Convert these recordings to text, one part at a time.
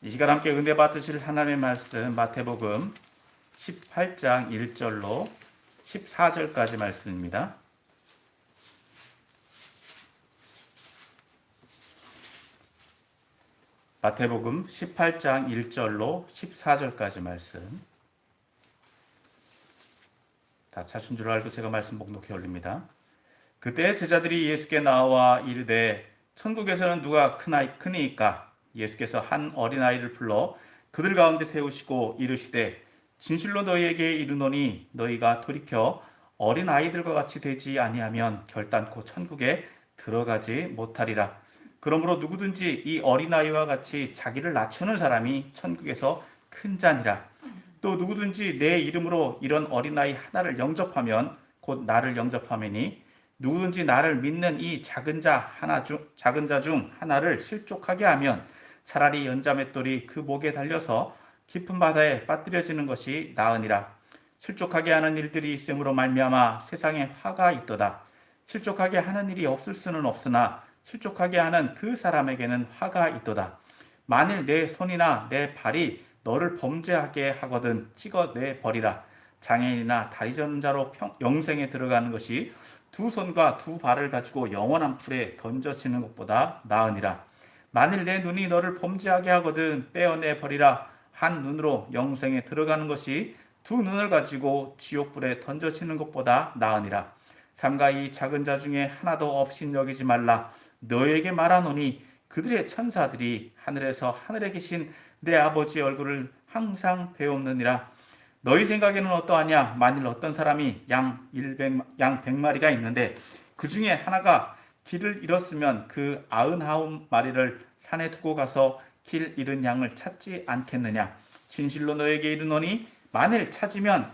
이 시간 함께 은혜 받으실 하나님의 말씀 마태복음 18장 1절로 14절까지 말씀입니다. 마태복음 18장 1절로 14절까지 말씀. 다 찾은 줄 알고 제가 말씀 목록해 올립니다. 그때 제자들이 예수께 나와 이르되 천국에서는 누가 크니이까? 예수께서 한 어린아이를 불러 그들 가운데 세우시고 이르시되 진실로 너희에게 이르노니 너희가 돌이켜 어린아이들과 같이 되지 아니하면 결단코 천국에 들어가지 못하리라. 그러므로 누구든지 이 어린아이와 같이 자기를 낮추는 사람이 천국에서 큰 자니라. 또 누구든지 내 이름으로 이런 어린아이 하나를 영접하면 곧 나를 영접하매니 누구든지 나를 믿는 이 작은 자 중 하나를 실족하게 하면 차라리 연자맷돌이 그 목에 달려서 깊은 바다에 빠뜨려지는 것이 나으니라. 실족하게 하는 일들이 있음으로 말미암아 세상에 화가 있도다. 실족하게 하는 일이 없을 수는 없으나 실족하게 하는 그 사람에게는 화가 있도다. 만일 내 손이나 내 발이 너를 범죄하게 하거든 찍어내 버리라. 장애인이나 다리 저는 자로 영생에 들어가는 것이 두 손과 두 발을 가지고 영원한 풀에 던져지는 것보다 나으니라. 만일 내 눈이 너를 범죄하게 하거든 빼어내 버리라. 한 눈으로 영생에 들어가는 것이 두 눈을 가지고 지옥불에 던져지는 것보다 나으니라. 삼가 이 작은 자 중에 하나도 없인 여기지 말라. 너에게 말하노니 그들의 천사들이 하늘에서 하늘에 계신 내 아버지의 얼굴을 항상 배우느니라. 너희 생각에는 어떠하냐? 만일 어떤 사람이 양 100마리가 있는데 그 중에 하나가 길을 잃었으면 그 99마리를 산에 두고 가서 길 잃은 양을 찾지 않겠느냐? 진실로 너에게 이르노니 만일 찾으면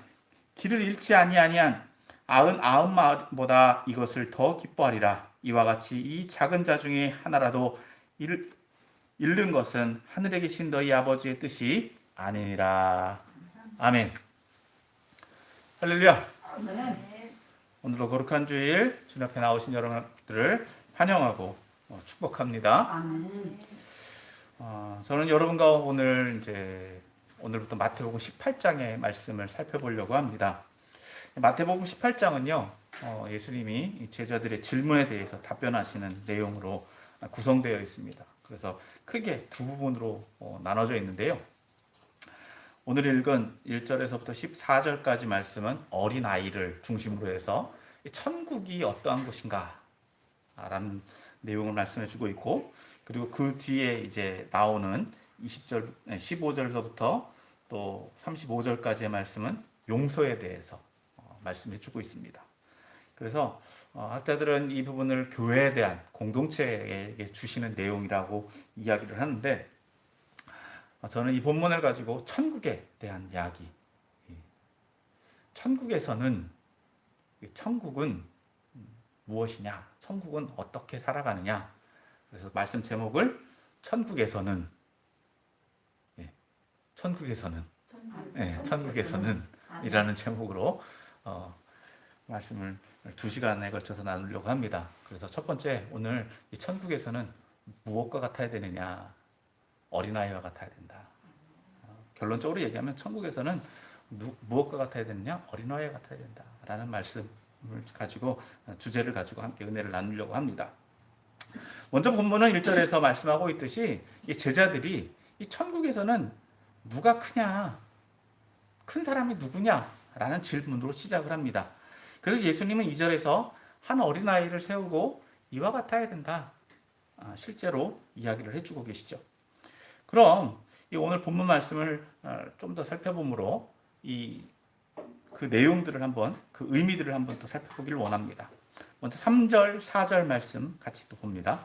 길을 잃지 아니한 99마리보다 이것을 더 기뻐하리라. 이와 같이 이 작은 자 중에 하나라도 잃는 것은 하늘에 계신 너희 아버지의 뜻이 아니니라. 아멘. 할렐루야. 오늘도 거룩한 주일 주님 앞에 나오신 여러분들을 환영하고 축복합니다. 저는 여러분과 오늘부터 마태복음 18장의 말씀을 살펴보려고 합니다. 마태복음 18장은요, 예수님이 제자들의 질문에 대해서 답변하시는 내용으로 구성되어 있습니다. 그래서 크게 두 부분으로 나눠져 있는데요. 오늘 읽은 1절에서부터 14절까지 말씀은 어린아이를 중심으로 해서 천국이 어떠한 곳인가 라는 내용을 말씀해 주고 있고, 그리고 그 뒤에 이제 나오는 15절서부터 또 35절까지의 말씀은 용서에 대해서 말씀해 주고 있습니다. 그래서 학자들은 이 부분을 교회에 대한 공동체에게 주시는 내용이라고 이야기를 하는데, 저는 이 본문을 가지고 천국에 대한 이야기, 천국은 무엇이냐, 천국은 어떻게 살아가느냐, 그래서 말씀 제목을 천국에서는 이라는 제목으로 말씀을 2시간에 걸쳐서 나누려고 합니다. 그래서 첫 번째, 오늘 이 천국에서는 무엇과 같아야 되느냐? 어린아이와 같아야 된다. 결론적으로 얘기하면 천국에서는 무엇과 같아야 되느냐? 어린아이와 같아야 된다. 라는 말씀을 가지고, 주제를 가지고 함께 은혜를 나누려고 합니다. 먼저 본문은 1절에서 말씀하고 있듯이 이 제자들이 이 천국에서는 누가 크냐? 큰 사람이 누구냐? 라는 질문으로 시작을 합니다. 그래서 예수님은 2절에서 한 어린아이를 세우고 이와 같아야 된다. 실제로 이야기를 해주고 계시죠. 그럼 이 오늘 본문 말씀을 좀 더 살펴보므로 그 내용들을 그 의미들을 한번 또 살펴보기를 원합니다. 먼저 3절, 4절 말씀 같이 또 봅니다.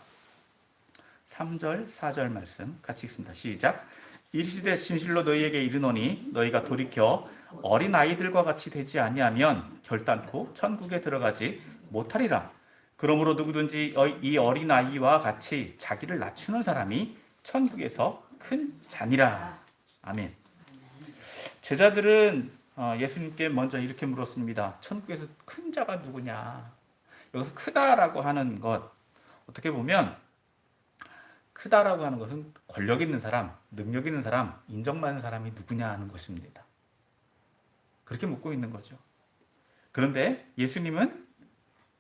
3절, 4절 말씀 같이 읽습니다. 시작. 이르시되 진실로 너희에게 이르노니 너희가 돌이켜 어린아이들과 같이 되지 아니하면 결단코 천국에 들어가지 못하리라. 그러므로 누구든지 이 어린아이와 같이 자기를 낮추는 사람이 천국에서 큰 자니라. 아멘. 제자들은 예수님께 먼저 이렇게 물었습니다. 천국에서 큰 자가 누구냐? 여기서 크다라고 하는 것, 어떻게 보면 크다라고 하는 것은 권력 있는 사람, 능력 있는 사람, 인정받는 사람이 누구냐 하는 것입니다. 그렇게 묻고 있는 거죠. 그런데 예수님은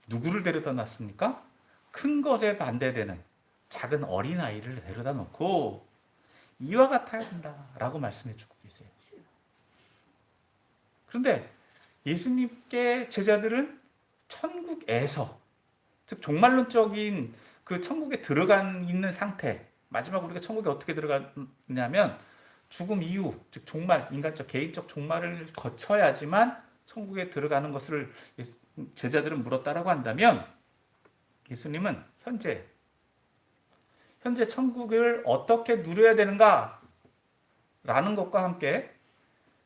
누구를 데려다 놨습니까? 큰 것에 반대되는 작은 어린아이를 데려다 놓고 이와 같아야 된다라고 말씀해 주고 계세요. 그런데 예수님께 제자들은 천국에서, 즉 종말론적인 그 천국에 들어간 있는 상태, 마지막 우리가 천국에 어떻게 들어가냐면 죽음 이후, 즉 종말, 인간적 개인적 종말을 거쳐야지만 천국에 들어가는 것을 제자들은 물었다라고 한다면, 예수님은 현재 천국을 어떻게 누려야 되는가 라는 것과 함께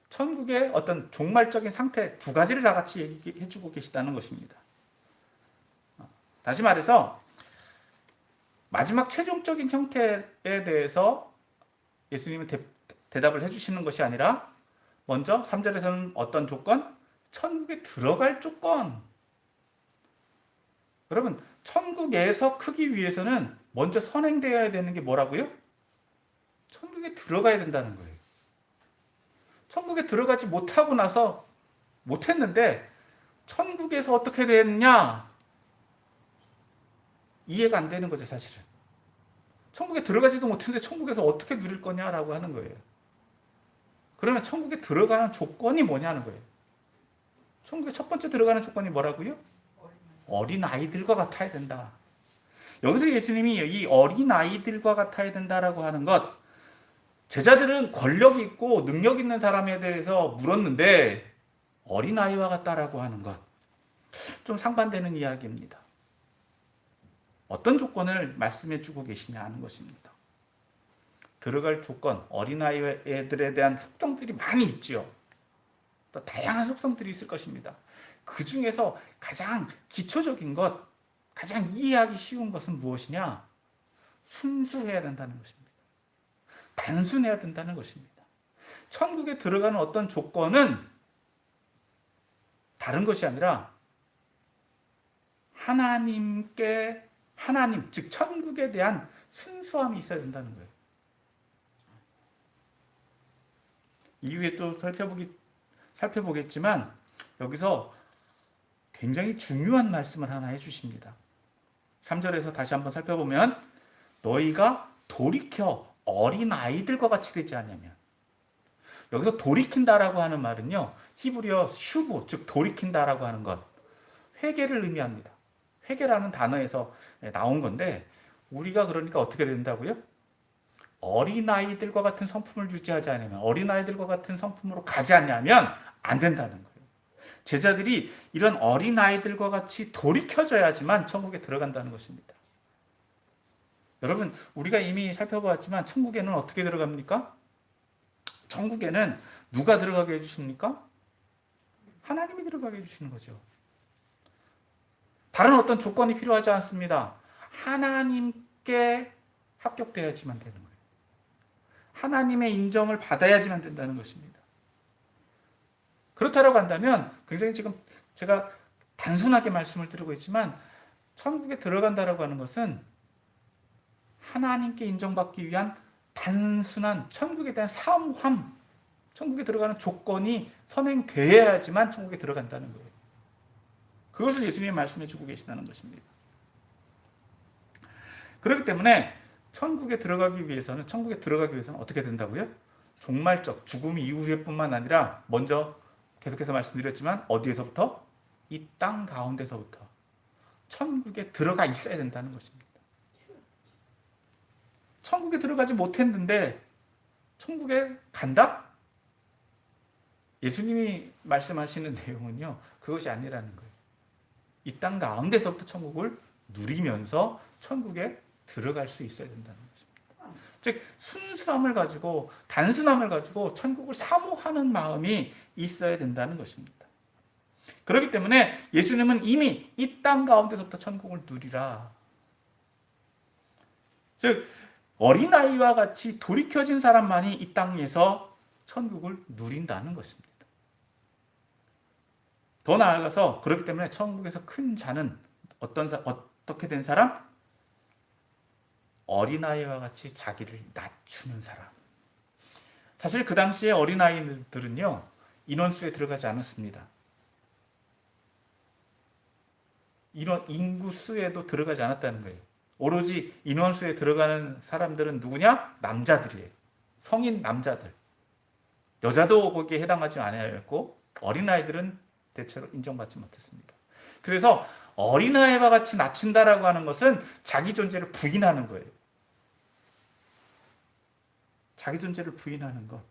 천국의 어떤 종말적인 상태 두 가지를 다 같이 얘기해 주고 계시다는 것입니다. 다시 말해서 마지막 최종적인 형태에 대해서 예수님은 대답을 해주시는 것이 아니라 먼저 3절에서는 어떤 조건? 천국에 들어갈 조건. 여러분, 천국에서 크기 위해서는 먼저 선행되어야 되는 게 뭐라고요? 천국에 들어가야 된다는 거예요. 천국에 들어가지 못하고 나서 못했는데 천국에서 어떻게 됐냐? 이해가 안 되는 거죠, 사실은. 천국에 들어가지도 못했는데 천국에서 어떻게 누릴 거냐라고 하는 거예요. 그러면 천국에 들어가는 조건이 뭐냐는 거예요. 천국에 첫 번째 들어가는 조건이 뭐라고요? 어린 아이들과 같아야 된다. 여기서 예수님이 이 어린 아이들과 같아야 된다라고 하는 것, 제자들은 권력 있고 능력 있는 사람에 대해서 물었는데 어린 아이와 같다라고 하는 것, 좀 상반되는 이야기입니다. 어떤 조건을 말씀해 주고 계시냐 하는 것입니다. 들어갈 조건, 어린아이들에 대한 속성들이 많이 있지요. 또 다양한 속성들이 있을 것입니다. 그 중에서 가장 기초적인 것, 가장 이해하기 쉬운 것은 무엇이냐? 순수해야 된다는 것입니다. 단순해야 된다는 것입니다. 천국에 들어가는 어떤 조건은 다른 것이 아니라 하나님, 즉 천국에 대한 순수함이 있어야 된다는 거예요. 이후에 또 살펴보겠지만 여기서 굉장히 중요한 말씀을 하나 해주십니다. 3절에서 다시 한번 살펴보면 너희가 돌이켜 어린아이들과 같이 되지 않냐면, 여기서 돌이킨다라고 하는 말은요, 히브리어 슈브, 즉 돌이킨다라고 하는 것, 회개를 의미합니다. 회개라는 단어에서 나온 건데, 우리가 그러니까 어떻게 된다고요? 어린아이들과 같은 성품을 유지하지 않으면, 어린아이들과 같은 성품으로 가지 않냐면 안 된다는 거예요. 제자들이 이런 어린아이들과 같이 돌이켜져야지만 천국에 들어간다는 것입니다. 여러분, 우리가 이미 살펴보았지만 천국에는 어떻게 들어갑니까? 천국에는 누가 들어가게 해주십니까? 하나님이 들어가게 해주시는 거죠. 다른 어떤 조건이 필요하지 않습니다. 하나님께 합격되어야지만 되는 거예요. 하나님의 인정을 받아야지만 된다는 것입니다. 그렇다고 한다면 굉장히 지금 제가 단순하게 말씀을 드리고 있지만 천국에 들어간다라고 하는 것은 하나님께 인정받기 위한 단순한 천국에 대한 사모함, 천국에 들어가는 조건이 선행되어야지만 천국에 들어간다는 거예요. 그것을 예수님이 말씀해 주고 계시다는 것입니다. 그렇기 때문에 천국에 들어가기 위해서는 어떻게 된다고요? 종말적 죽음 이후에뿐만 아니라 먼저 계속해서 말씀드렸지만 어디에서부터? 이 땅 가운데서부터 천국에 들어가 있어야 된다는 것입니다. 천국에 들어가지 못했는데 천국에 간다? 예수님이 말씀하시는 내용은요, 그것이 아니라는 거예요. 이 땅 가운데서부터 천국을 누리면서 천국에 들어갈 수 있어야 된다는 것입니다. 즉 순수함을 가지고, 단순함을 가지고 천국을 사모하는 마음이 있어야 된다는 것입니다. 그렇기 때문에 예수님은 이미 이 땅 가운데서부터 천국을 누리라. 즉 어린아이와 같이 돌이켜진 사람만이 이 땅에서 천국을 누린다는 것입니다. 더 나아가서 그렇기 때문에 천국에서 큰 자는 어떻게 된 사람? 어린아이와 같이 자기를 낮추는 사람. 사실 그 당시에 어린아이들은요, 인원수에 들어가지 않았습니다. 이런 인구수에도 들어가지 않았다는 거예요. 오로지 인원수에 들어가는 사람들은 누구냐? 남자들이에요. 성인 남자들. 여자도 거기에 해당하지 않았고 어린아이들은 대체로 인정받지 못했습니다. 그래서 어린아이와 같이 낮춘다라고 하는 것은 자기 존재를 부인하는 거예요. 자기 존재를 부인하는 것.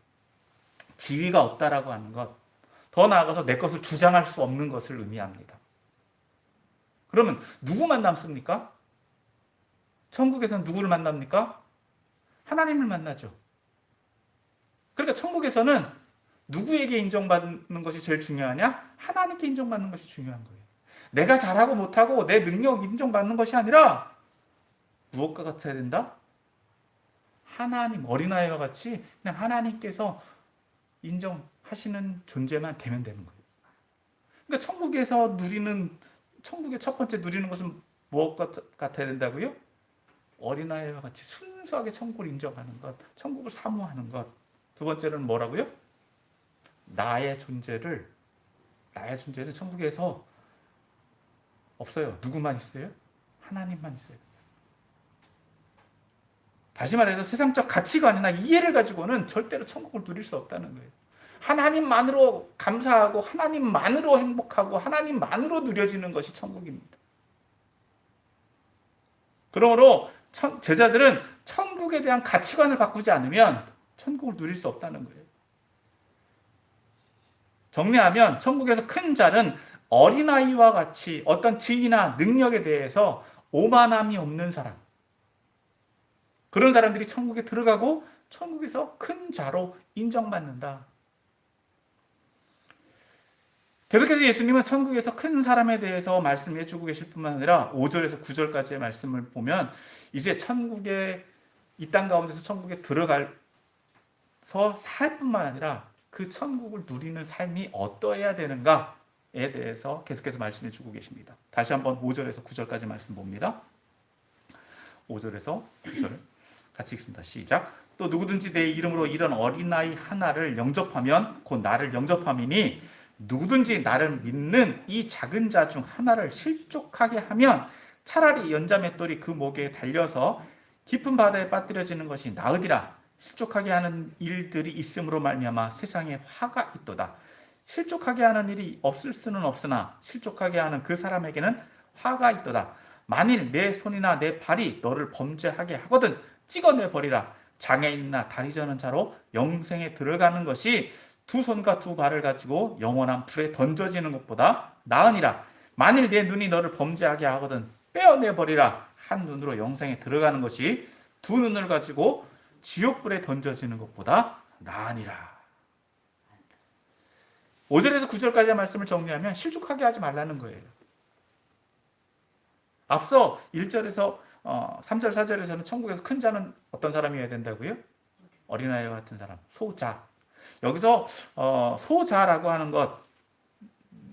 지위가 없다라고 하는 것. 더 나아가서 내 것을 주장할 수 없는 것을 의미합니다. 그러면 누구만 남습니까? 천국에서는 누구를 만납니까? 하나님을 만나죠. 그러니까 천국에서는 누구에게 인정받는 것이 제일 중요하냐? 하나님께 인정받는 것이 중요한 거예요. 내가 잘하고 못하고 내 능력 인정받는 것이 아니라 무엇과 같아야 된다? 하나님, 어린아이와 같이 그냥 하나님께서 인정하시는 존재만 되면 되는 거예요. 그러니까 천국에서 누리는, 천국의 첫 번째 누리는 것은 무엇과 같아야 된다고요? 어린아이와 같이 순수하게 천국을 인정하는 것, 천국을 사모하는 것. 두 번째는 뭐라고요? 나의 존재는 천국에서 없어요. 누구만 있어요? 하나님만 있어요. 다시 말해서 세상적 가치관이나 이해를 가지고는 절대로 천국을 누릴 수 없다는 거예요. 하나님만으로 감사하고 하나님만으로 행복하고 하나님만으로 누려지는 것이 천국입니다. 그러므로 제자들은 천국에 대한 가치관을 바꾸지 않으면 천국을 누릴 수 없다는 거예요. 정리하면 천국에서 큰 자는 어린아이와 같이 어떤 지위나 능력에 대해서 오만함이 없는 사람, 그런 사람들이 천국에 들어가고 천국에서 큰 자로 인정받는다. 계속해서 예수님은 천국에서 큰 사람에 대해서 말씀해 주고 계실 뿐만 아니라 5절에서 9절까지의 말씀을 보면 이제 천국에, 이 땅 가운데서 천국에 들어가서 살 뿐만 아니라 그 천국을 누리는 삶이 어떠해야 되는가에 대해서 계속해서 말씀해 주고 계십니다. 다시 한번 5절에서 9절까지 말씀 봅니다. 5절에서 9절 같이 읽습니다. 시작. 또 누구든지 내 이름으로 이런 어린아이 하나를 영접하면 곧 나를 영접함이니 누구든지 나를 믿는 이 작은 자 중 하나를 실족하게 하면 차라리 연자맷돌이 그 목에 달려서 깊은 바다에 빠뜨려지는 것이 나으리라. 실족하게 하는 일들이 있음으로 말미암아 세상에 화가 있도다. 실족하게 하는 일이 없을 수는 없으나 실족하게 하는 그 사람에게는 화가 있도다. 만일 내 손이나 내 발이 너를 범죄하게 하거든 찍어내 버리라. 장애인이나 다리 저는 자로 영생에 들어가는 것이 두 손과 두 발을 가지고 영원한 불에 던져지는 것보다 나으니라. 만일 내 눈이 너를 범죄하게 하거든 빼어내 버리라. 한 눈으로 영생에 들어가는 것이 두 눈을 가지고 지옥불에 던져지는 것보다 나으니라. 5절에서 9절까지의 말씀을 정리하면 실족하게 하지 말라는 거예요. 앞서 1절에서 3절, 4절에서는 천국에서 큰 자는 어떤 사람이어야 된다고요? 어린아이와 같은 사람, 소자. 여기서 소자라고 하는 것,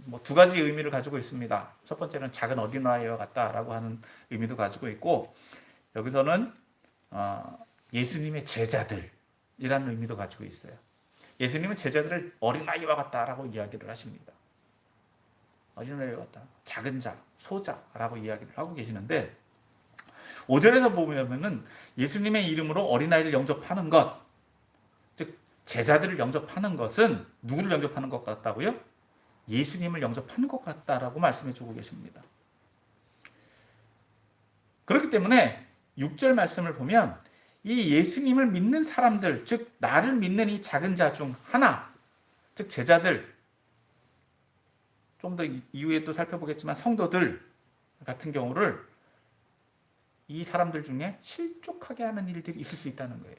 뭐 두 가지 의미를 가지고 있습니다. 첫 번째는 작은 어린아이와 같다라고 하는 의미도 가지고 있고, 여기서는 예수님의 제자들이라는 의미도 가지고 있어요. 예수님은 제자들을 어린아이와 같다라고 이야기를 하십니다. 어린아이와 같다, 작은 자, 소자라고 이야기를 하고 계시는데 5절에서 보면은 예수님의 이름으로 어린아이를 영접하는 것, 즉 제자들을 영접하는 것은 누구를 영접하는 것 같다고요? 예수님을 영접하는 것 같다라고 말씀해 주고 계십니다. 그렇기 때문에 6절 말씀을 보면 이 예수님을 믿는 사람들, 즉 나를 믿는 이 작은 자 중 하나, 즉 제자들, 좀 더 이후에 또 살펴보겠지만 성도들 같은 경우를 이 사람들 중에 실족하게 하는 일들이 있을 수 있다는 거예요.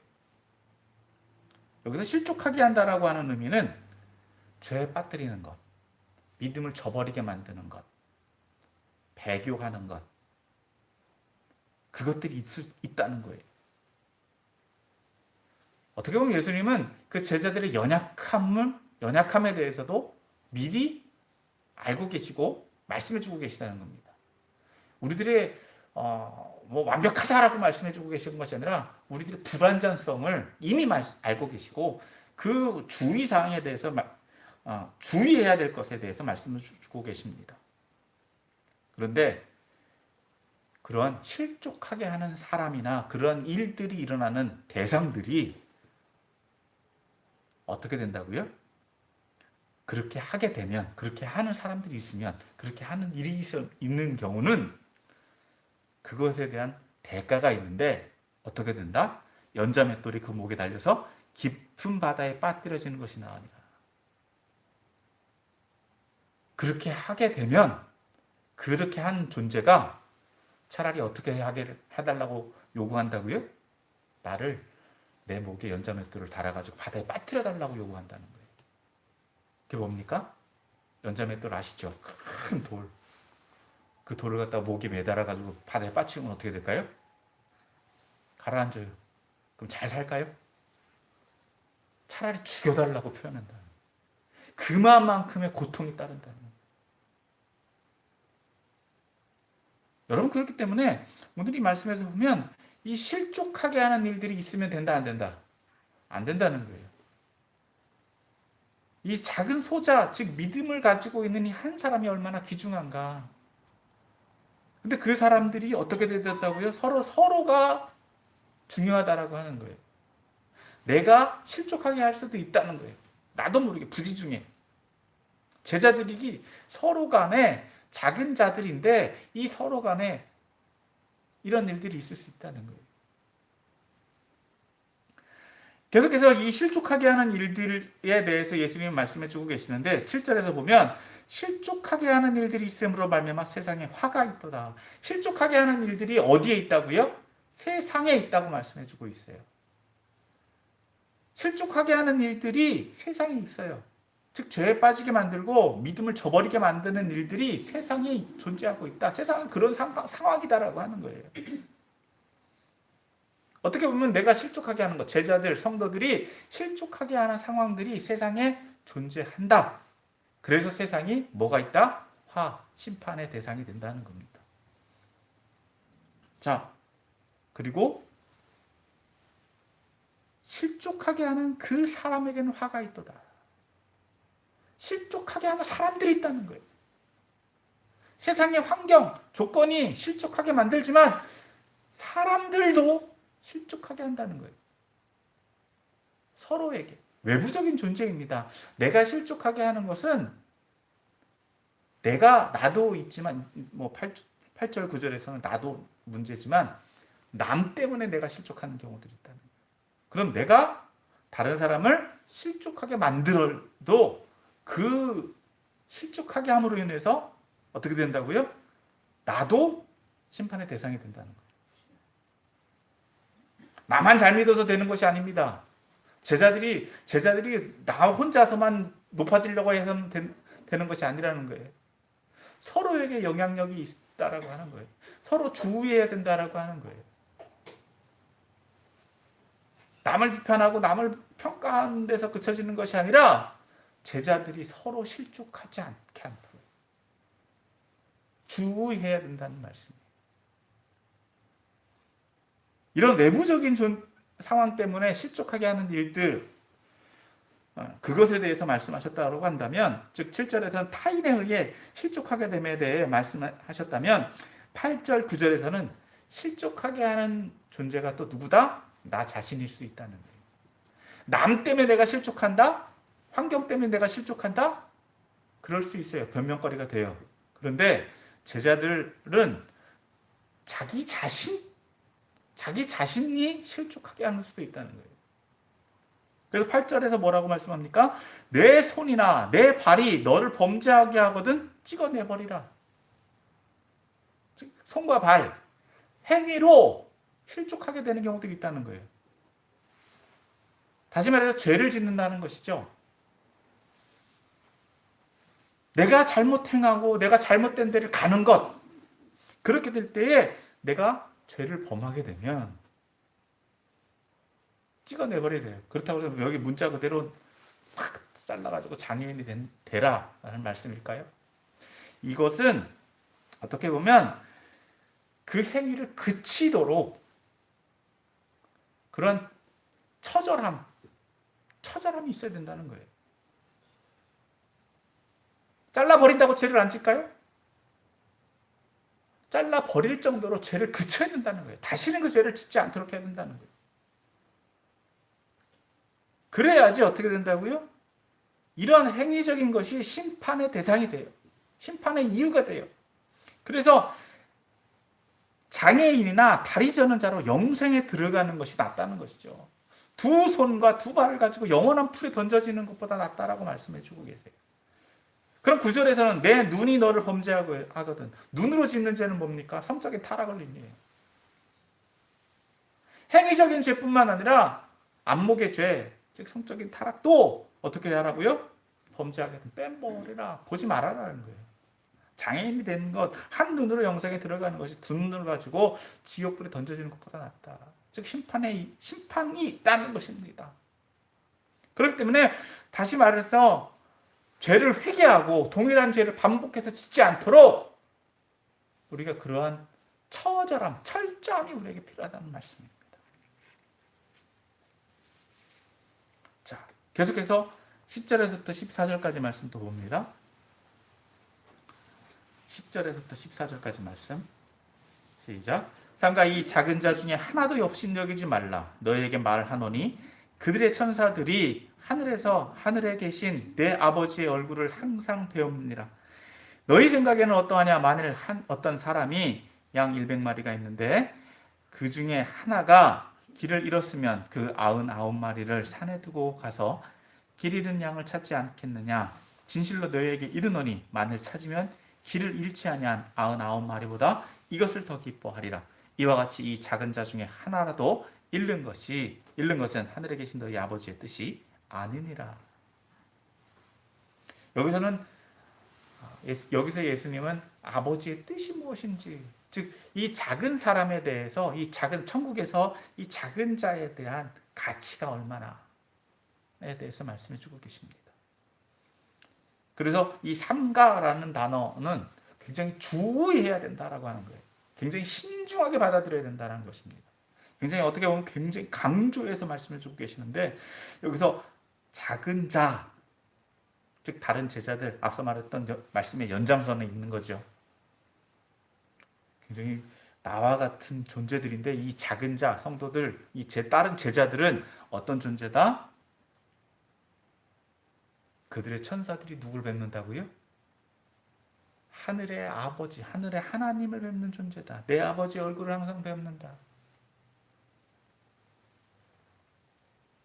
여기서 실족하게 한다라고 하는 의미는 죄에 빠뜨리는 것, 믿음을 저버리게 만드는 것, 배교하는 것, 그것들이 있다는 거예요. 어떻게 보면 예수님은 그 제자들의 연약함에 대해서도 미리 알고 계시고 말씀해 주고 계시다는 겁니다. 우리들의 뭐 완벽하다라고 말씀해주고 계시는 것이 아니라 우리들의 불완전성을 이미 알고 계시고 그 주의사항에 대해서 주의해야 될 것에 대해서 말씀을 주고 계십니다. 그런데 그러한 실족하게 하는 사람이나 그런 일들이 일어나는 대상들이 어떻게 된다고요? 그렇게 하게 되면, 그렇게 하는 사람들이 있으면, 그렇게 하는 일이 있는 경우는 그것에 대한 대가가 있는데 어떻게 된다? 연자맷돌이 그 목에 달려서 깊은 바다에 빠뜨려지는 것이 나으니라. 그렇게 하게 되면 그렇게 한 존재가 차라리 어떻게 해달라고 요구한다고요? 나를 내 목에 연자맷돌을 달아가지고 바다에 빠뜨려 달라고 요구한다는 거예요. 그게 뭡니까? 연자맷돌 아시죠? 큰 돌. 그 돌을 갖다가 목에 매달아가지고 바다에 빠뜨리면 어떻게 될까요? 가라앉아요. 그럼 잘 살까요? 차라리 죽여달라고 표현한다. 그만큼의 고통이 따른다는 거예요. 여러분, 그렇기 때문에 오늘 이 말씀에서 보면 이 실족하게 하는 일들이 있으면 된다, 안 된다? 안 된다는 거예요. 이 작은 소자, 즉 믿음을 가지고 있는 이 한 사람이 얼마나 귀중한가. 근데 그 사람들이 어떻게 되었다고요? 서로가 중요하다라고 하는 거예요. 내가 실족하게 할 수도 있다는 거예요. 나도 모르게 부지중에. 제자들이 서로 간에 작은 자들인데 이 서로 간에 이런 일들이 있을 수 있다는 거예요. 계속해서 이 실족하게 하는 일들에 대해서 예수님이 말씀해 주고 계시는데 7절에서 보면 실족하게 하는 일들이 있음으로 말미암아 세상에 화가 있도다. 실족하게 하는 일들이 어디에 있다고요? 세상에 있다고 말씀해 주고 있어요. 실족하게 하는 일들이 세상에 있어요. 즉 죄에 빠지게 만들고 믿음을 저버리게 만드는 일들이 세상에 존재하고 있다. 세상은 그런 상황이다라고 하는 거예요. 어떻게 보면 내가 실족하게 하는 것, 제자들, 성도들이 실족하게 하는 상황들이 세상에 존재한다. 그래서 세상이 뭐가 있다? 심판의 대상이 된다는 겁니다. 자, 그리고 실족하게 하는 그 사람에게는 화가 있도다. 실족하게 하는 사람들이 있다는 거예요. 세상의 환경, 조건이 실족하게 만들지만 사람들도 실족하게 한다는 거예요. 서로에게. 외부적인 존재입니다. 내가 실족하게 하는 것은 나도 있지만, 8절 9절에서는 나도 문제지만 남 때문에 내가 실족하는 경우들이 있다는 거예요. 그럼 내가 다른 사람을 실족하게 만들어도 그 실족하게 함으로 인해서 어떻게 된다고요? 나도 심판의 대상이 된다는 거예요. 나만 잘 믿어서 되는 것이 아닙니다. 제자들이 나 혼자서만 높아지려고 해서는 되는 것이 아니라는 거예요. 서로에게 영향력이 있다라고 하는 거예요. 서로 주의해야 된다라고 하는 거예요. 남을 비판하고 남을 평가하는 데서 그쳐지는 것이 아니라 제자들이 서로 실족하지 않게 한다고 주의해야 된다는 말씀이에요. 이런 내부적인 상황 때문에 실족하게 하는 일들, 그것에 대해서 말씀하셨다고 한다면, 즉 7절에서는 타인에 의해 실족하게 됨에 대해 말씀하셨다면 8절 9절에서는 실족하게 하는 존재가 또 누구다? 나 자신일 수 있다는 거예요. 남 때문에 내가 실족한다? 환경 때문에 내가 실족한다? 그럴 수 있어요. 변명거리가 돼요. 그런데 제자들은 자기 자신이 실족하게 하는 수도 있다는 거예요. 그래서 8절에서 뭐라고 말씀합니까? 내 손이나 내 발이 너를 범죄하게 하거든 찍어내버리라. 손과 발, 행위로 실족하게 되는 경우들이 있다는 거예요. 다시 말해서 죄를 짓는다는 것이죠. 내가 잘못 행하고 내가 잘못된 데를 가는 것, 그렇게 될 때에 내가 죄를 범하게 되면 찍어내버리래요. 그렇다고 해서 여기 문자 그대로 팍 잘라가지고 장애인이 되라 라는 말씀일까요? 이것은 어떻게 보면 그 행위를 그치도록 그런 처절함이 있어야 된다는 거예요. 잘라버린다고 죄를 안 질까요? 잘라버릴 정도로 죄를 그쳐야 된다는 거예요. 다시는 그 죄를 짓지 않도록 해야 된다는 거예요. 그래야지 어떻게 된다고요? 이런 행위적인 것이 심판의 대상이 돼요. 심판의 이유가 돼요. 그래서 장애인이나 다리 저는 자로 영생에 들어가는 것이 낫다는 것이죠. 두 손과 두 발을 가지고 영원한 풀에 던져지는 것보다 낫다라고 말씀해 주고 계세요. 그럼 9절에서는 내 눈이 너를 범죄하고 하거든. 눈으로 짓는 죄는 뭡니까? 성적인 타락을 의미해요. 행위적인 죄뿐만 아니라 안목의 죄, 즉 성적인 타락도 어떻게 하라고요? 범죄하거든. 빼버리라. 보지 말아라는 거예요. 장애인이 되는 것, 한 눈으로 영생에 들어가는 것이 두 눈을 가지고 지옥불에 던져지는 것보다 낫다. 즉 심판이 있다는 것입니다. 그렇기 때문에 다시 말해서 죄를 회개하고 동일한 죄를 반복해서 짓지 않도록 우리가 그러한 처절함, 철저함이 우리에게 필요하다는 말씀입니다. 자, 계속해서 10절에서부터 14절까지 말씀 또 봅니다. 10절에서부터 14절까지 말씀. 시작. 삼가 이 작은 자 중에 하나도 욕심여기지 말라. 너희에게 말하노니 그들의 천사들이 하늘에 계신 내 아버지의 얼굴을 항상 배웁니라. 너희 생각에는 어떠하냐? 만일 어떤 사람이 양 100마리가 있는데 그 중에 하나가 길을 잃었으면 그 99마리를 산에 두고 가서 길 잃은 양을 찾지 않겠느냐? 진실로 너희에게 이르노니 만일 찾으면 길을 잃지 아니한 99마리보다 이것을 더 기뻐하리라. 이와 같이 이 작은 자 중에 하나라도 잃는 것은 하늘에 계신 너희 아버지의 뜻이 아니니라. 여기서 예수님은 아버지의 뜻이 무엇인지, 즉 이 작은 사람에 대해서, 이 작은 천국에서 이 작은 자에 대한 가치가 얼마나에 대해서 말씀해 주고 계십니다. 그래서 이 삼가라는 단어는 굉장히 주의해야 된다라고 하는 거예요. 굉장히 신중하게 받아들여야 된다는 것입니다. 굉장히 어떻게 보면 굉장히 강조해서 말씀해 주고 계시는데 여기서 작은 자, 즉 다른 제자들, 앞서 말했던 말씀의 연장선에 있는 거죠. 굉장히 나와 같은 존재들인데 이 작은 자, 성도들, 다른 제자들은 어떤 존재다? 그들의 천사들이 누굴 뵙는다고요? 하늘의 아버지, 하늘의 하나님을 뵙는 존재다. 내 아버지 얼굴을 항상 뵙는다.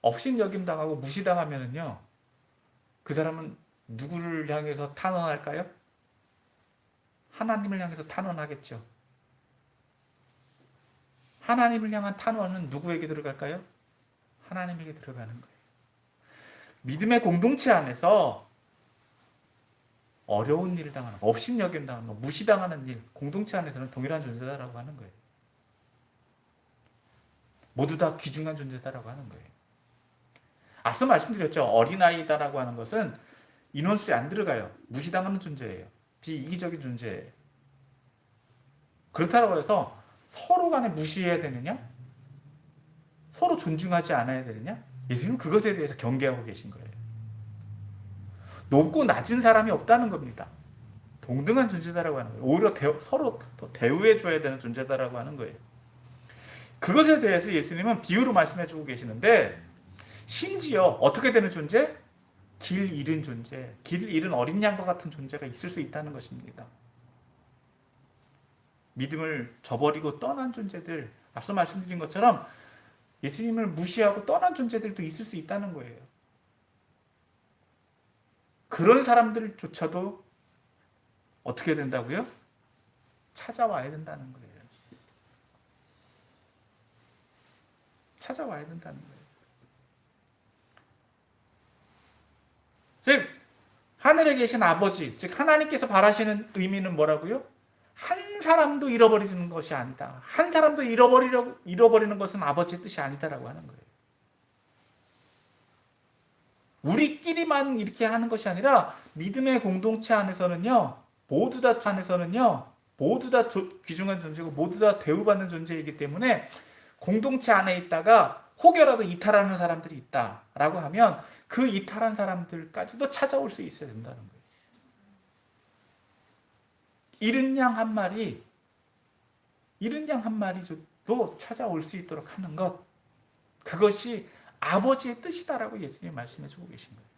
업신여김당하고 무시당하면은요, 그 사람은 누구를 향해서 탄원할까요? 하나님을 향해서 탄원하겠죠. 하나님을 향한 탄원은 누구에게 들어갈까요? 하나님에게 들어가는 거예요. 믿음의 공동체 안에서 어려운 일을 당하는, 업신여김당하는, 무시당하는 일, 공동체 안에서는 동일한 존재다라고 하는 거예요. 모두 다 귀중한 존재다라고 하는 거예요. 앞서 말씀드렸죠. 어린아이다라고 하는 것은 인원수에 안 들어가요. 무시당하는 존재예요. 비이기적인 존재예요. 그렇다고 해서 서로 간에 무시해야 되느냐? 서로 존중하지 않아야 되느냐? 예수님은 그것에 대해서 경계하고 계신 거예요. 높고 낮은 사람이 없다는 겁니다. 동등한 존재다라고 하는 거예요. 오히려 서로 더 대우해 줘야 되는 존재다라고 하는 거예요. 그것에 대해서 예수님은 비유로 말씀해 주고 계시는데 심지어 어떻게 되는 존재? 길 잃은 존재, 길 잃은 어린 양과 같은 존재가 있을 수 있다는 것입니다. 믿음을 저버리고 떠난 존재들, 앞서 말씀드린 것처럼 예수님을 무시하고 떠난 존재들도 있을 수 있다는 거예요. 그런 사람들조차도 어떻게 된다고요? 찾아와야 된다는 거예요. 찾아와야 된다는 거예요. 즉 하늘에 계신 아버지, 즉 하나님께서 바라시는 의미는 뭐라고요? 한 사람도 잃어버리는 것이 아니다. 한 사람도 잃어버리는 것은 아버지의 뜻이 아니다라고 하는 거예요. 우리끼리만 이렇게 하는 것이 아니라 믿음의 공동체 안에서는요, 모두 다 모두 다 귀중한 존재고 모두 다 대우받는 존재이기 때문에 공동체 안에 있다가 혹여라도 이탈하는 사람들이 있다라고 하면 그 이탈한 사람들까지도 찾아올 수 있어야 된다는 거예요. 잃은 양 한 마리도 찾아올 수 있도록 하는 것, 그것이 아버지의 뜻이다라고 예수님이 말씀해 주고 계신 거예요.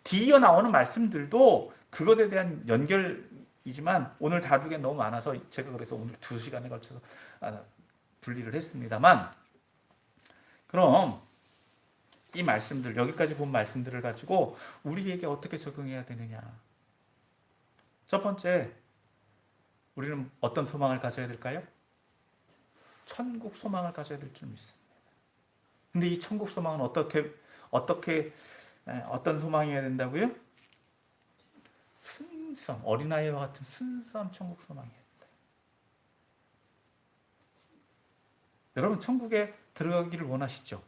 뒤이어 나오는 말씀들도 그것에 대한 연결이지만 오늘 다루기가 너무 많아서 제가 그래서 오늘 2시간에 걸쳐서 분리를 했습니다만, 그럼 이 말씀들, 여기까지 본 말씀들을 가지고 우리에게 어떻게 적용해야 되느냐. 첫 번째, 우리는 어떤 소망을 가져야 될까요? 천국 소망을 가져야 될 줄 믿습니다. 근데 이 천국 소망은 어떤 소망이어야 된다고요? 순수함, 어린아이와 같은 순수함 천국 소망이어야 된다. 여러분, 천국에 들어가기를 원하시죠?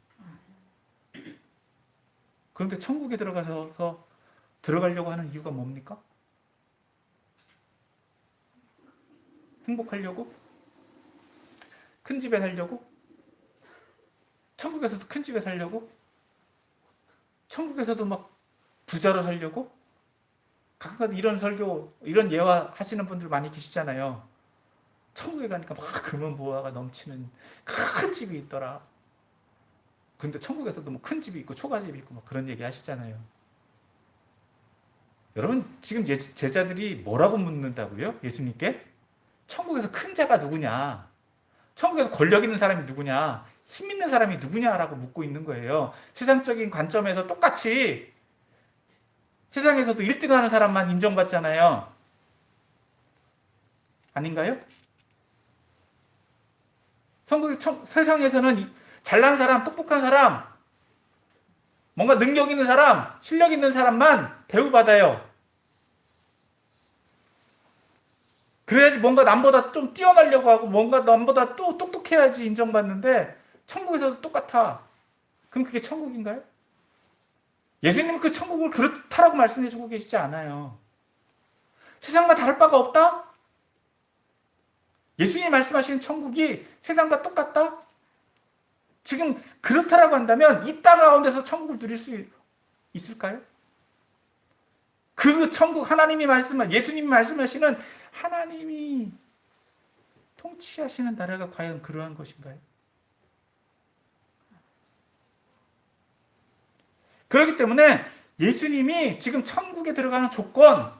그런데 천국에 들어가려고 하는 이유가 뭡니까? 행복하려고? 큰 집에 살려고? 천국에서도 큰 집에 살려고? 천국에서도 막 부자로 살려고? 가끔 이런 설교, 이런 예화 하시는 분들 많이 계시잖아요. 천국에 가니까 막 금은 보화가 넘치는 큰 집이 있더라. 근데 천국에서도 뭐 큰 집이 있고 초가집이 있고 막 그런 얘기 하시잖아요. 여러분, 지금 제자들이 뭐라고 묻는다고요? 예수님께? 천국에서 큰 자가 누구냐? 천국에서 권력 있는 사람이 누구냐? 힘 있는 사람이 누구냐라고 묻고 있는 거예요. 세상적인 관점에서 똑같이 세상에서도 1등 하는 사람만 인정받잖아요. 아닌가요? 세상에서는 잘난 사람, 똑똑한 사람, 뭔가 능력 있는 사람, 실력 있는 사람만 대우받아요. 그래야지 뭔가 남보다 좀 뛰어나려고 하고 뭔가 남보다 또 똑똑해야지 인정받는데 천국에서도 똑같아. 그럼 그게 천국인가요? 예수님은 그 천국을 그렇다라고 말씀해 주고 계시지 않아요. 세상과 다를 바가 없다? 예수님이 말씀하시는 천국이 세상과 똑같다? 지금 그렇다라고 한다면 이 땅 가운데서 천국을 누릴 수 있을까요? 그 천국, 예수님이 말씀하시는 하나님이 통치하시는 나라가 과연 그러한 것인가요? 그렇기 때문에 예수님이 지금 천국에 들어가는 조건,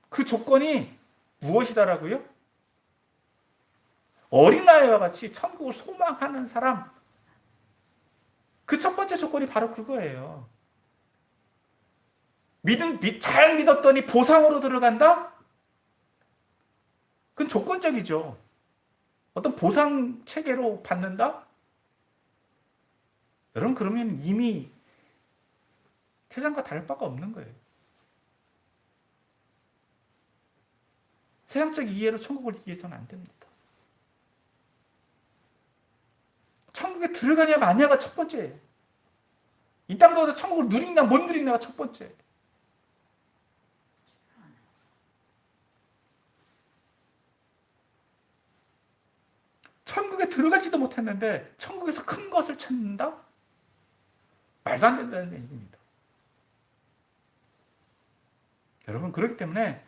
그 조건이 무엇이다라고요? 어린아이와 같이 천국을 소망하는 사람, 그 첫 번째 조건이 바로 그거예요. 잘 믿었더니 보상으로 들어간다? 그건 조건적이죠. 어떤 보상 체계로 받는다? 여러분, 그러면 이미 세상과 다를 바가 없는 거예요. 세상적 이해로 천국을 이해해서는 안 됩니다. 천국에 들어가냐 마냐가 첫 번째예요. 이 땅 가서 천국을 누리냐 못 누리냐가 첫 번째. 천국에 들어가지도 못했는데 천국에서 큰 것을 찾는다? 말도 안 된다는 얘기입니다. 여러분, 그렇기 때문에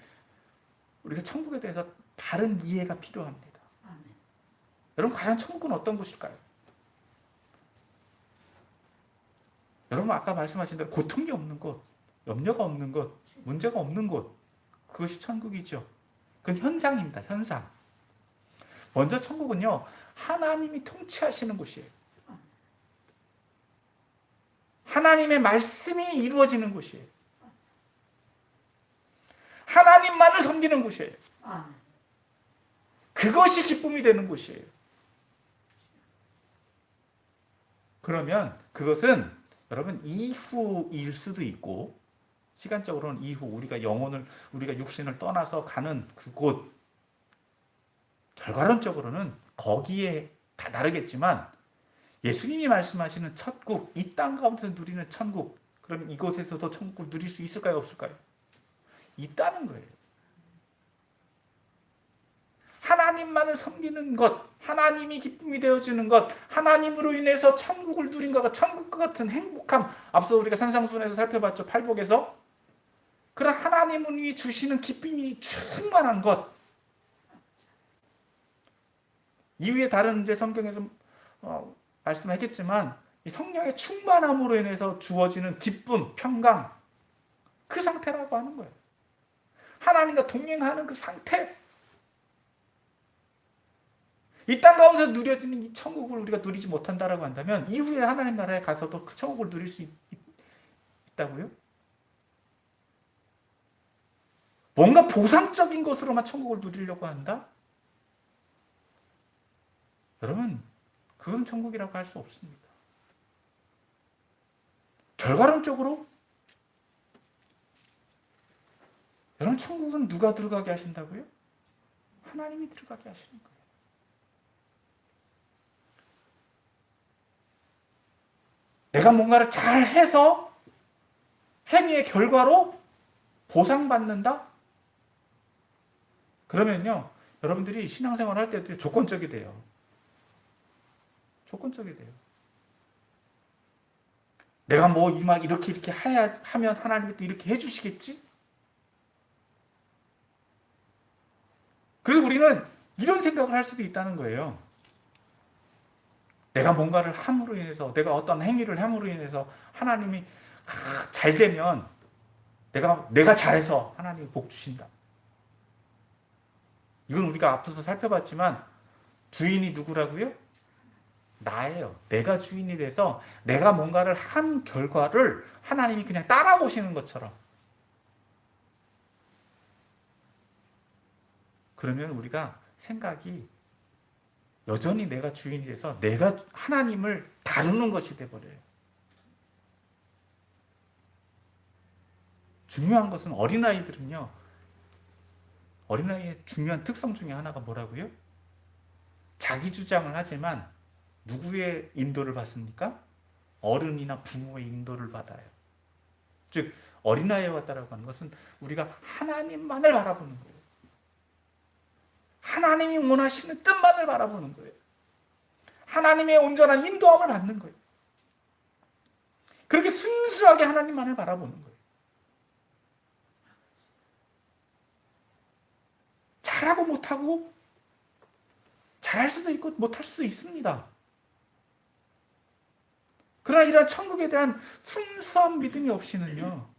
우리가 천국에 대해서 바른 이해가 필요합니다. 여러분, 과연 천국은 어떤 곳일까요? 여러분, 아까 말씀하신 대로 고통이 없는 곳, 염려가 없는 곳, 문제가 없는 곳, 그것이 천국이죠. 그건 현상입니다. 현상. 먼저 천국은요, 하나님이 통치하시는 곳이에요. 하나님의 말씀이 이루어지는 곳이에요. 하나님만을 섬기는 곳이에요. 그것이 기쁨이 되는 곳이에요. 그러면 그것은 여러분 이후일 수도 있고, 시간적으로는 이후 우리가 육신을 떠나서 가는 그곳, 결과론적으로는 거기에 다 다르겠지만, 예수님이 말씀하시는 천국, 이 땅 가운데서 누리는 천국, 그러면 이곳에서도 천국을 누릴 수 있을까요, 없을까요? 있다는 거예요. 하나님만을 섬기는 것, 하나님이 기쁨이 되어지는 것, 하나님으로 인해서 천국을 누린 것, 천국과 같은 행복함, 앞서 우리가 산상순에서 살펴봤죠. 팔복에서. 그런 하나님이 주시는 기쁨이 충만한 것. 이후에 다른 이제 성경에서 말씀했겠지만 이 성령의 충만함으로 인해서 주어지는 기쁨, 평강, 그 상태라고 하는 거예요. 하나님과 동행하는 그 상태. 이 땅 가운데서 누려지는 이 천국을 우리가 누리지 못한다라고 한다면 이후에 하나님 나라에 가서도 그 천국을 누릴 수 있다고요? 뭔가 보상적인 것으로만 천국을 누리려고 한다? 여러분, 그건 천국이라고 할 수 없습니다. 결과론적으로 여러분, 천국은 누가 들어가게 하신다고요? 하나님이 들어가게 하시는 거예요. 내가 뭔가를 잘 해서 행위의 결과로 보상받는다? 그러면요, 여러분들이 신앙생활 할 때도 조건적이 돼요. 조건적이 돼요. 내가 뭐 막 이렇게 하면 하나님이 또 이렇게 해주시겠지? 그래서 우리는 이런 생각을 할 수도 있다는 거예요. 내가 뭔가를 함으로 인해서, 내가 어떤 행위를 함으로 인해서 하나님이 잘 되면 내가 잘해서 하나님이 복 주신다. 이건 우리가 앞서서 살펴봤지만 주인이 누구라고요? 나예요. 내가 주인이 돼서 내가 뭔가를 한 결과를 하나님이 그냥 따라오시는 것처럼. 그러면 우리가 생각이 여전히 내가 주인이 돼서 내가 하나님을 다루는 것이 돼버려요. 중요한 것은 어린아이들은요, 어린아이의 중요한 특성 중에 하나가 뭐라고요? 자기 주장을 하지만 누구의 인도를 받습니까? 어른이나 부모의 인도를 받아요. 즉 어린아이와 같다라고 하는 것은 우리가 하나님만을 바라보는 거예요. 하나님이 원하시는 뜻만을 바라보는 거예요. 하나님의 온전한 인도함을 받는 거예요. 그렇게 순수하게 하나님만을 바라보는 거예요. 잘하고 못하고, 잘할 수도 있고 못할 수도 있습니다. 그러나 이러한 천국에 대한 순수한 믿음이 없이는요,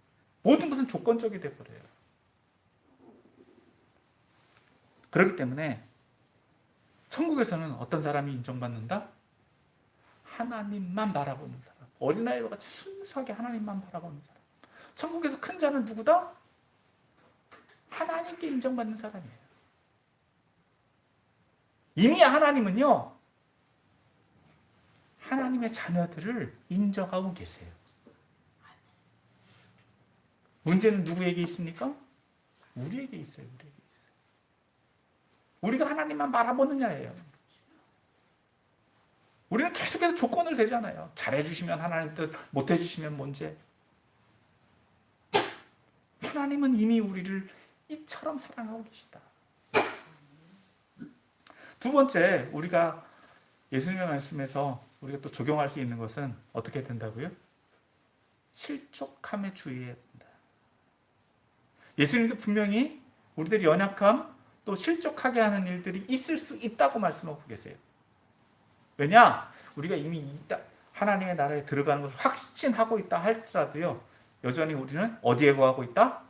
모든 것은 조건적이 되어버려요. 그렇기 때문에 천국에서는 어떤 사람이 인정받는다? 하나님만 바라보는 사람. 어린아이와 같이 순수하게 하나님만 바라보는 사람. 천국에서 큰 자는 누구다? 하나님께 인정받는 사람이에요. 이미 하나님은요, 하나님의 자녀들을 인정하고 계세요. 문제는 누구에게 있습니까? 우리에게 있어요. 우리에게 있어요. 우리가 하나님만 바라보느냐예요. 우리는 계속해서 조건을 대잖아요. 잘해주시면 하나님 뜻, 못해주시면 문제. 하나님은 이미 우리를 이처럼 사랑하고 계시다. 두 번째, 우리가 예수님의 말씀에서 우리가 또 적용할 수 있는 것은 어떻게 된다고요? 실족함에 주의해야 된다. 예수님도 분명히 우리들이 연약함, 또 실족하게 하는 일들이 있을 수 있다고 말씀하고 계세요. 왜냐? 우리가 이미 하나님의 나라에 들어가는 것을 확신하고 있다 할지라도요, 여전히 우리는 어디에 거하고 있다?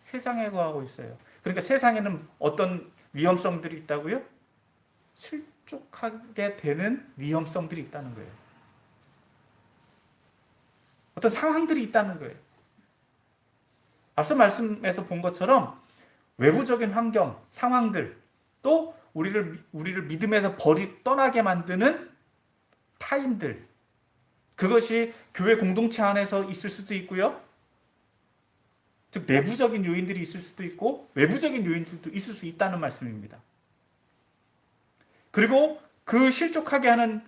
세상에 거하고 있어요. 그러니까 세상에는 어떤 위험성들이 있다고요? 실족하게 되는 위험성들이 있다는 거예요. 어떤 상황들이 있다는 거예요. 앞서 말씀에서 본 것처럼 외부적인 환경, 상황들, 또 우리를 믿음에서 떠나게 만드는 타인들, 그것이 교회 공동체 안에서 있을 수도 있고요. 즉 내부적인 요인들이 있을 수도 있고 외부적인 요인들도 있을 수 있다는 말씀입니다. 그리고 그 실족하게 하는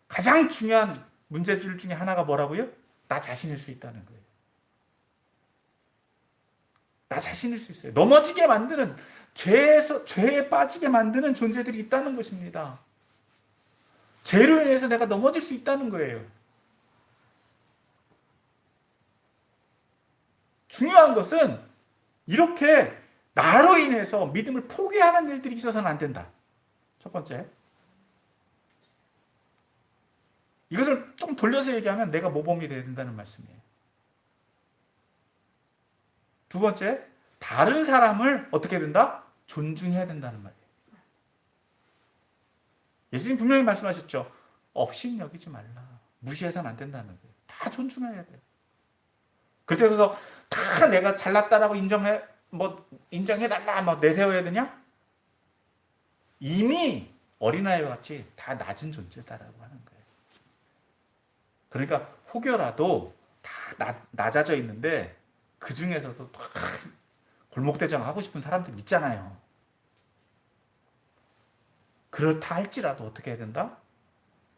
가장 중요한 문제줄 중에 하나가 뭐라고요? 나 자신일 수 있다는 거예요. 나 자신일 수 있어요. 넘어지게 만드는, 죄에 빠지게 만드는 존재들이 있다는 것입니다. 죄로 인해서 내가 넘어질 수 있다는 거예요. 중요한 것은 이렇게 나로 인해서 믿음을 포기하는 일들이 있어서는 안 된다. 첫 번째. 이것을 좀 돌려서 얘기하면 내가 모범이 되어야 된다는 말씀이에요. 두 번째, 다른 사람을 어떻게 된다? 존중해야 된다는 말이에요. 예수님 분명히 말씀하셨죠. 업신여기지 말라. 무시해서는 안 된다는 거예요. 다 존중해야 돼요. 그래서 다 내가 잘났다라고 인정해달라, 내세워야 되냐? 이미 어린아이와 같이 다 낮은 존재다라고 하는 거예요. 그러니까 혹여라도 다 낮아져 있는데 그 중에서도 골목대장 하고 싶은 사람들 있잖아요. 그렇다 할지라도 어떻게 해야 된다?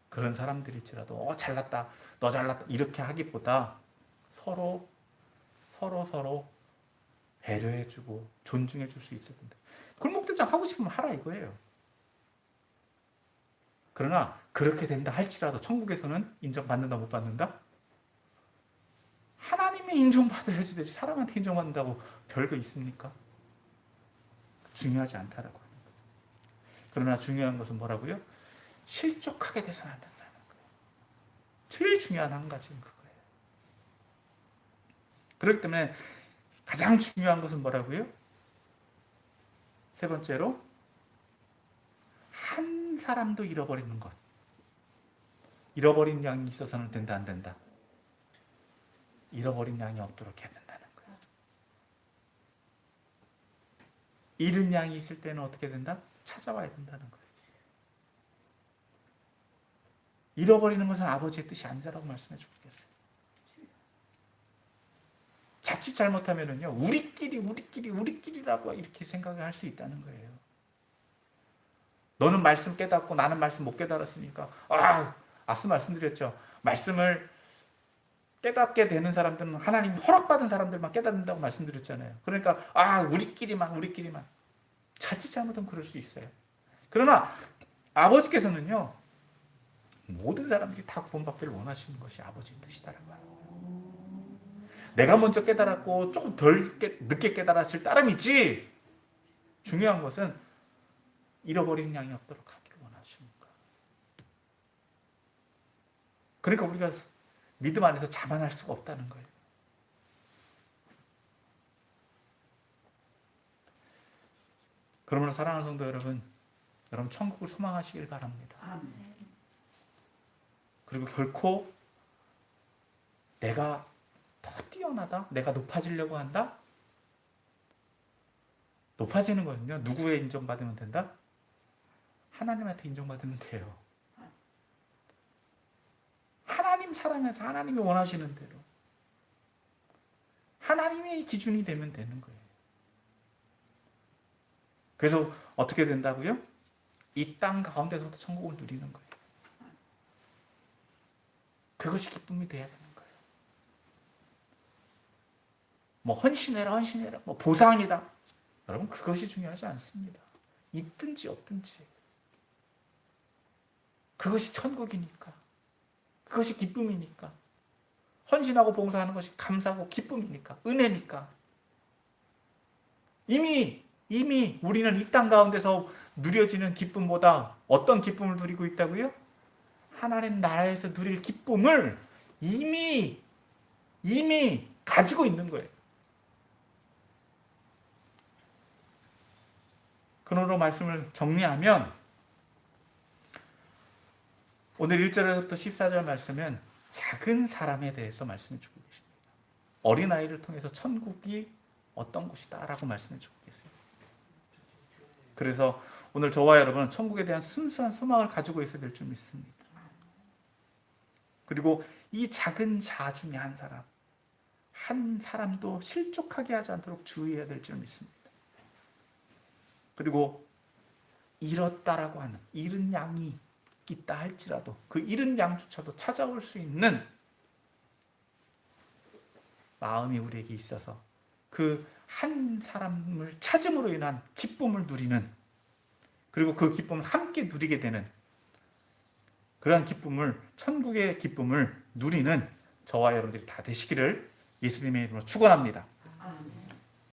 그런 사람들일지라도 잘났다, 너 잘났다 이렇게 하기보다 서로 배려해주고 존중해줄 수 있어야 된다. 골목대장 하고 싶으면 하라 이거예요. 그러나 그렇게 된다 할지라도 천국에서는 인정받는다 못 받는다? 하나님이 인정받아야지 되지 사람한테 인정받는다고 별거 있습니까? 중요하지 않다라고 하는 거죠. 그러나 중요한 것은 뭐라고요? 실족하게 돼서는 안 된다는 거예요. 제일 중요한 한 가지는 그거예요. 그렇기 때문에 가장 중요한 것은 뭐라고요? 세 번째로 한 사람도 잃어버리는 것. 잃어버린 양이 있어서는 된다 안 된다? 잃어버린 양이 없도록 해야 된다는 거예요. 잃은 양이 있을 때는 어떻게 된다? 찾아와야 된다는 거예요. 잃어버리는 것은 아버지의 뜻이 아니다라고 말씀해 주고 있겠어요. 자칫 잘못하면은요, 우리끼리라고 이렇게 생각을 할 수 있다는 거예요. 너는 말씀 깨닫고 나는 말씀 못 깨달았으니까, 앞서 말씀드렸죠. 말씀을 깨닫게 되는 사람들은 하나님 허락받은 사람들만 깨닫는다고 말씀드렸잖아요. 그러니까, 우리끼리만. 자칫 잘못하면 그럴 수 있어요. 그러나 아버지께서는요, 모든 사람들이 다 구원받기를 원하시는 것이 아버지의 뜻이다라고 하는 거예요. 내가 먼저 깨달았고 조금 늦게 깨달았을 따름이지 중요한 것은 잃어버리는 양이 없도록 하기를 원하시는 거예요. 그러니까 우리가 믿음 안에서 자만할 수가 없다는 거예요. 그러므로 사랑하는 성도 여러분 천국을 소망하시길 바랍니다. 그리고 결코 내가 더 뛰어나다? 내가 높아지려고 한다? 높아지는 거는요, 누구의 인정받으면 된다? 하나님한테 인정받으면 돼요. 하나님 사랑해서 하나님이 원하시는 대로. 하나님의 기준이 되면 되는 거예요. 그래서 어떻게 된다고요? 이 땅 가운데서부터 천국을 누리는 거예요. 그것이 기쁨이 돼야 되는 거예요. 헌신해라, 보상이다. 여러분, 그것이 중요하지 않습니다. 있든지 없든지. 그것이 천국이니까. 그것이 기쁨이니까. 헌신하고 봉사하는 것이 감사하고 기쁨이니까. 은혜니까. 이미 우리는 이 땅 가운데서 누려지는 기쁨보다 어떤 기쁨을 누리고 있다고요? 하나님 나라에서 누릴 기쁨을 이미 가지고 있는 거예요. 그러므로 말씀을 정리하면 오늘 1절에서부터 14절 말씀은 작은 사람에 대해서 말씀해 주고 계십니다. 어린아이를 통해서 천국이 어떤 곳이다 라고 말씀해 주고 계세요. 그래서 오늘 저와 여러분은 천국에 대한 순수한 소망을 가지고 있어야 될 줄 믿습니다. 그리고 이 작은 자 중에 한 사람도 실족하게 하지 않도록 주의해야 될 줄 믿습니다. 그리고 잃었다라고 하는 잃은 양이 있다 할지라도 그 잃은 양조차도 찾아올 수 있는 마음이 우리에게 있어서 그 한 사람을 찾음으로 인한 기쁨을 누리는, 그리고 그 기쁨을 함께 누리게 되는 그러한 기쁨을, 천국의 기쁨을 누리는 저와 여러분들이 다 되시기를 예수님의 이름으로 축원합니다.